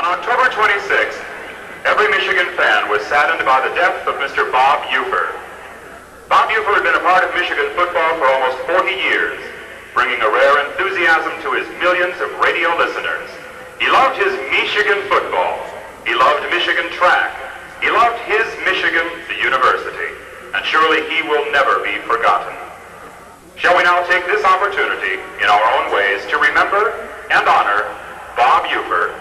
On October 26th, every Michigan fan was saddened by the death of Mr. Bob Uecker. Bob Uecker had been a part of Michigan football for almost 40 years, bringing a rare enthusiasm to his millions of radio listeners. He loved his Meechigan football. He loved Michigan track. He loved his Michigan, the university. And surely he will never be forgotten. Shall we now take this opportunity, in our own ways, to remember and honor Bob Uecker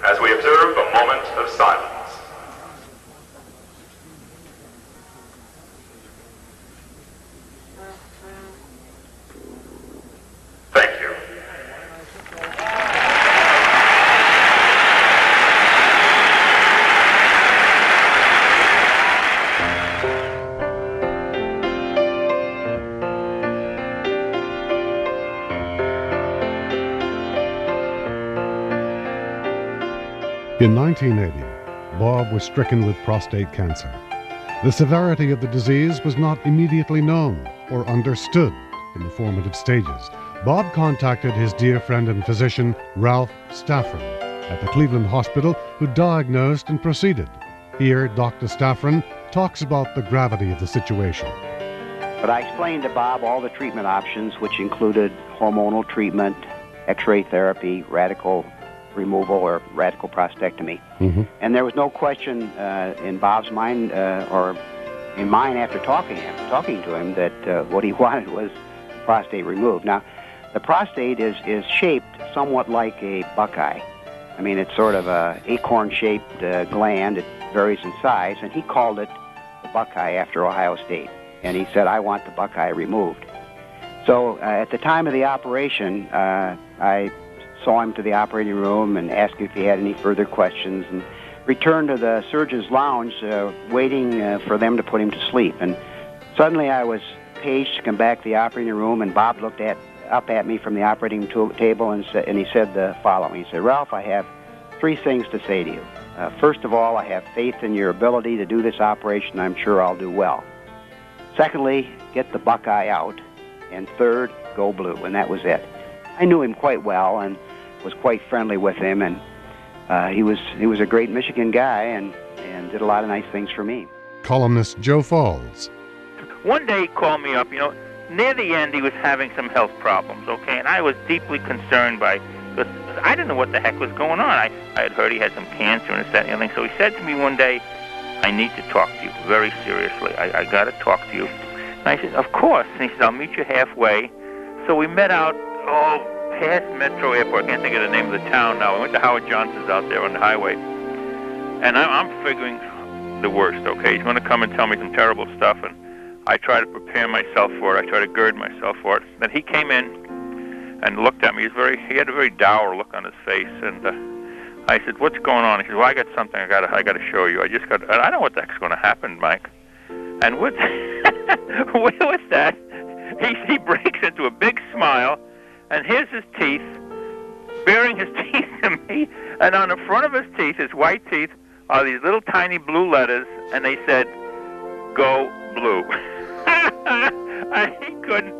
as we observe a moment of silence. Thank you. In 1980, Bob was stricken with prostate cancer. The severity of the disease was not immediately known or understood in the formative stages. Bob contacted his dear friend and physician, Ralph Staffron, at the Cleveland Hospital, who diagnosed and proceeded. Here, Dr. Staffron talks about the gravity of the situation. But I explained to Bob all the treatment options, which included hormonal treatment, X-ray therapy, radical removal or radical prostatectomy. And there was no question in Bob's mind or in mine after talking to him that what he wanted was prostate removed. Now, the prostate is shaped somewhat like a buckeye. I mean, it's sort of a acorn-shaped gland. It varies in size, and he called it the buckeye after Ohio State. And he said, I want the buckeye removed. So at the time of the operation, I saw him to the operating room and asked if he had any further questions, and returned to the surgeon's lounge waiting for them to put him to sleep. And suddenly I was paged to come back to the operating room, and Bob looked up at me from the operating table and he said the following. He said, Ralph, I have three things to say to you. First of all, I have faith in your ability to do this operation. I'm sure I'll do well. Secondly, get the buckeye out. And third, go blue. And that was it. I knew him quite well and was quite friendly with him, and he was a great Michigan guy and did a lot of nice things for me. Columnist Joe Falls. One day he called me up, near the end he was having some health problems, okay, and I was deeply concerned because I didn't know what the heck was going on. I had heard he had some cancer and this, that, and the other thing, so he said to me one day, I need to talk to you very seriously. I got to talk to you. And I said, of course. And he said, I'll meet you halfway. So we met out, past Metro Airport. I can't think of the name of the town now. We went to Howard Johnson's out there on the highway. And I'm figuring the worst, okay? He's going to come and tell me some terrible stuff, and I try to prepare myself for it. I try to gird myself for it. Then he came in and looked at me. He had a very dour look on his face, and I said, what's going on? He said, well, I got something I got to show you. I don't know what the heck's going to happen, Mike. And with that, he breaks into a big smile, and here's his teeth, baring his teeth to me, and on the front of his teeth, his white teeth, are these little tiny blue letters, and they said, go blue.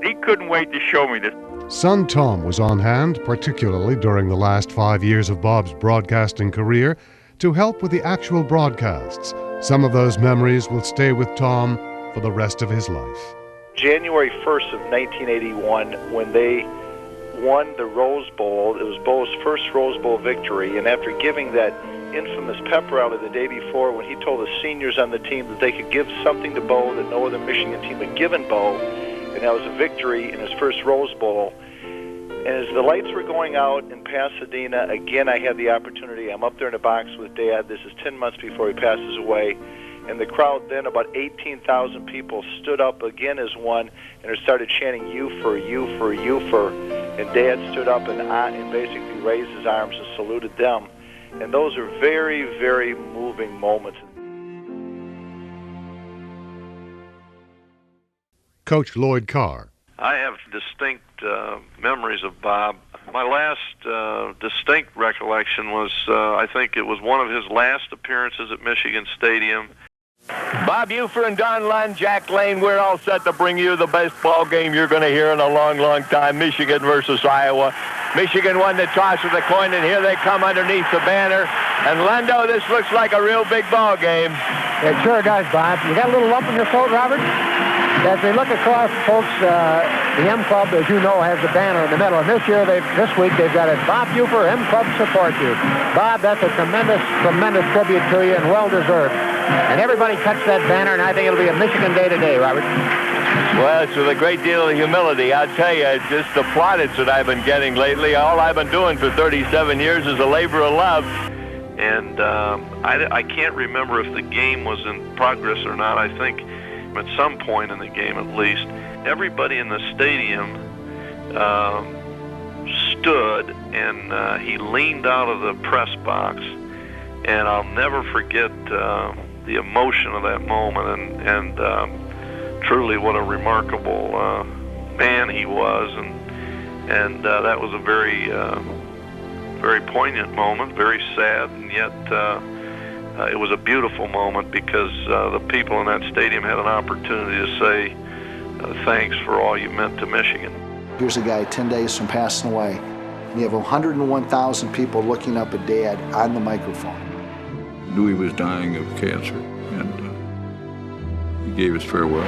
He couldn't wait to show me this. Son Tom was on hand, particularly during the last 5 years of Bob's broadcasting career, to help with the actual broadcasts. Some of those memories will stay with Tom for the rest of his life. January 1st of 1981, when they won the Rose Bowl, it was Bo's first Rose Bowl victory, and after giving that infamous pep rally the day before when he told the seniors on the team that they could give something to Bo that no other Michigan team had given Bo, and that was a victory in his first Rose Bowl. And as the lights were going out in Pasadena, again I had the opportunity. I'm up there in the box with Dad. This is 10 months before he passes away. And the crowd then, about 18,000 people, stood up again as one and started chanting, Ufer, Ufer, Ufer. And Dad stood up and basically raised his arms and saluted them. And those are very, very moving moments. Coach Lloyd Carr. I have distinct memories of Bob. My last distinct recollection was, I think it was one of his last appearances at Michigan Stadium. Bob Ufer and Don Lund, Jack Lane, we're all set to bring you the best ball game you're going to hear in a long, long time. Michigan versus Iowa. Michigan won the toss with the coin, and here they come underneath the banner. And Lendo, this looks like a real big ball game. It sure does, Bob. You got a little lump in your throat, Robert? As we look across, folks, the M Club, as you know, has the banner in the middle. And this week, they've got it. Bob Uecker, M Club support you. Bob, that's a tremendous, tremendous tribute to you and well-deserved. And everybody cuts that banner, and I think it'll be a Michigan day today, Robert. Well, it's with a great deal of humility. I'll tell you, it's just the plaudits that I've been getting lately. All I've been doing for 37 years is a labor of love. And I can't remember if the game was in progress or not. I think at some point in the game at least, everybody in the stadium stood, and he leaned out of the press box. And I'll never forget the emotion of that moment, and truly what a remarkable man he was, and that was a very very poignant moment, very sad, and yet it was a beautiful moment because the people in that stadium had an opportunity to say thanks for all you meant to Michigan. Here's a guy 10 days from passing away, and you have 101,000 people looking up at Dad on the microphone. Louie was dying of cancer, and he gave his farewell.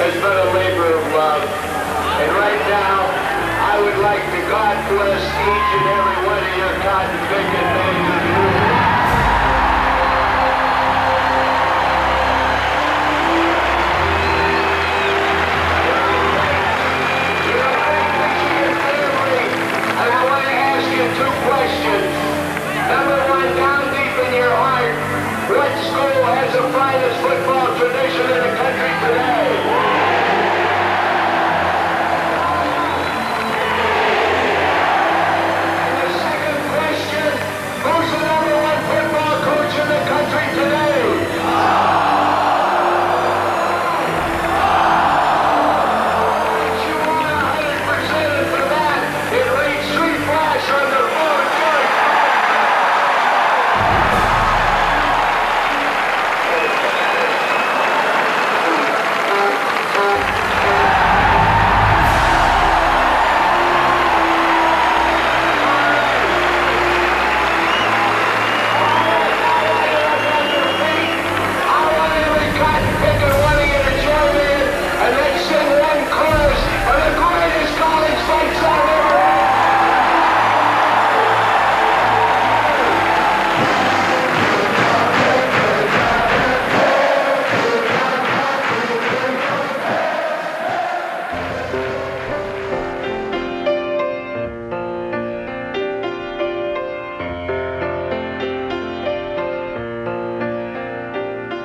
Has been a labor of love. And right now, I would like to God bless each and every one of your cotton picking days. And I want to ask you two questions. Number one, down deep in your heart, what school has the finest football tradition in the country today?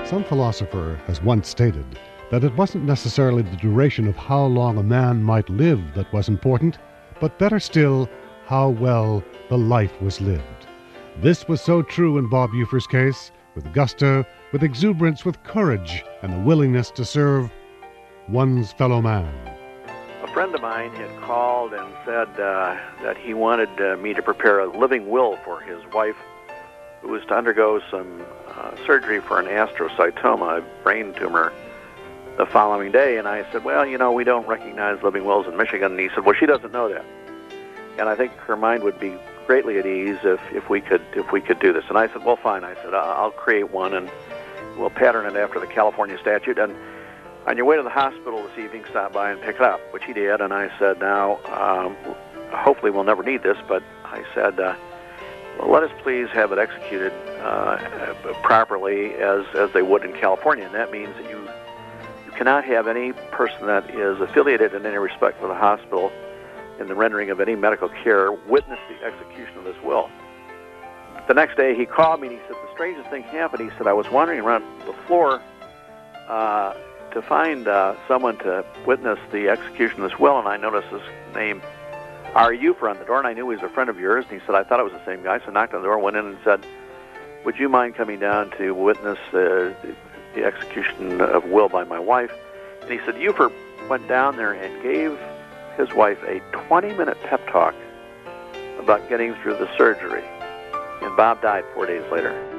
Some philosopher has once stated that it wasn't necessarily the duration of how long a man might live that was important, but better still, how well the life was lived. This was so true in Bob Uefer's case, with gusto, with exuberance, with courage, and the willingness to serve one's fellow man. A friend of mine had called and said that he wanted me to prepare a living will for his wife, who was to undergo some surgery for an astrocytoma, a brain tumor, the following day. And I said, well, you know, we don't recognize living wills in Michigan. And he said, well, she doesn't know that. And I think her mind would be greatly at ease if we could do this. And I said, well, fine. I said, I'll create one, and we'll pattern it after the California statute. And on your way to the hospital this evening, stop by and pick it up, which he did. And I said, now, hopefully we'll never need this, but I said, well, let us please have it executed properly as they would in California. And that means that you cannot have any person that is affiliated in any respect with the hospital in the rendering of any medical care witness the execution of this will. The next day he called me and he said, the strangest thing happened. He said, I was wandering around the floor to find someone to witness the execution of this will, and I noticed this name, R. Ufer, on the door, and I knew he was a friend of yours. And he said, I thought it was the same guy, so I knocked on the door, went in and said, would you mind coming down to witness the execution of will by my wife? And he said, Ufer went down there and gave his wife a 20-minute pep talk about getting through the surgery. And Bob died 4 days later.